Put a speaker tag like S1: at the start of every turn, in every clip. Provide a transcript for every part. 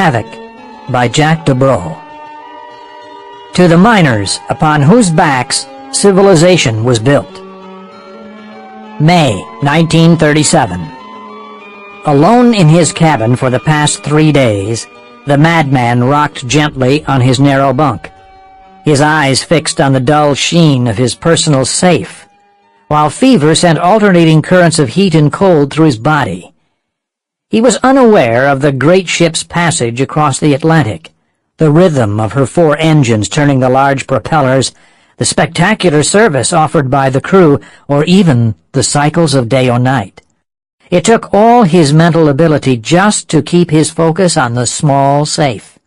S1: Havoc by Brul. To the miners upon whose backs civilization was built. May 1937. Alone in his cabin for the past 3 days, the madman rocked gently on his narrow bunk, his eyes fixed on the dull sheen of his personal safe, while fever sent alternating currents of heat and cold through his body. He was unaware of the great ship's passage across the Atlantic, the rhythm of her 4 engines turning the large propellers, the spectacular service offered by the crew, or even the cycles of day or night. It took all his mental ability just to keep his focus on the small safe.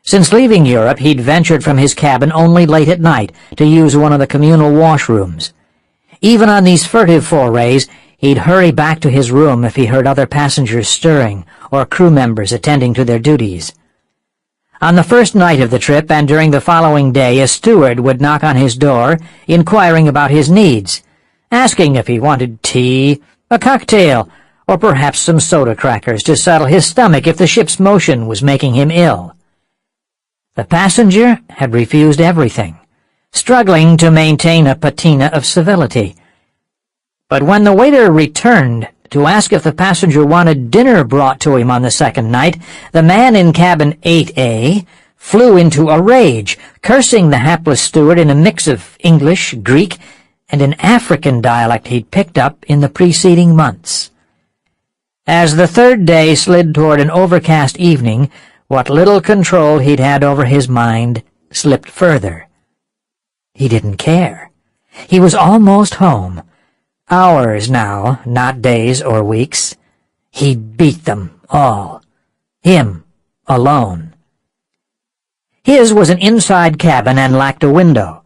S1: Since leaving Europe, he'd ventured from his cabin only late at night to use one of the communal washrooms. Even on these furtive forays, he'd hurry back to his room if he heard other passengers stirring or crew members attending to their duties. On the first night of the trip and during the following day, a steward would knock on his door, inquiring about his needs, asking if he wanted tea, a cocktail, or perhaps some soda crackers to settle his stomach if the ship's motion was making him ill. The passenger had refused everything, struggling to maintain a patina of civility. But when the waiter returned to ask if the passenger wanted dinner brought to him on the second night, the man in cabin 8A flew into a rage, cursing the hapless steward in a mix of English, Greek, and an African dialect he'd picked up in the preceding months. As the third day slid toward an overcast evening, what little control he'd had over his mind slipped further. He didn't care. He was almost home. Hours now, not days or weeks. He'd beat them all. Him, alone. His was an inside cabin and lacked a window.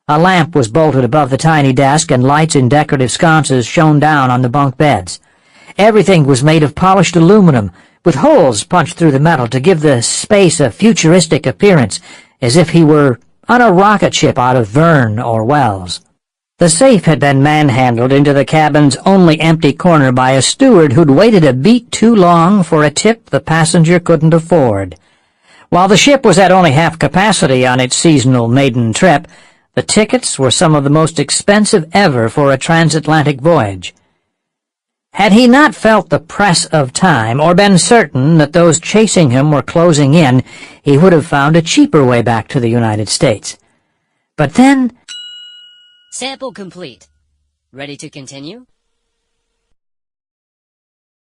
S1: A lamp was bolted above the tiny desk, and lights in decorative sconces shone down on the bunk beds. Everything was made of polished aluminum, with holes punched through the metal to give the space a futuristic appearance, as if he were on a rocket ship out of Verne or Wells. The safe had been manhandled into the cabin's only empty corner by a steward who'd waited a beat too long for a tip the passenger couldn't afford. While the ship was at only half capacity on its seasonal maiden trip, the tickets were some of the most expensive ever for a transatlantic voyage. Had he not felt the press of time, or been certain that those chasing him were closing in, he would have found a cheaper way back to the United States. But then...
S2: Sample complete. Ready to continue?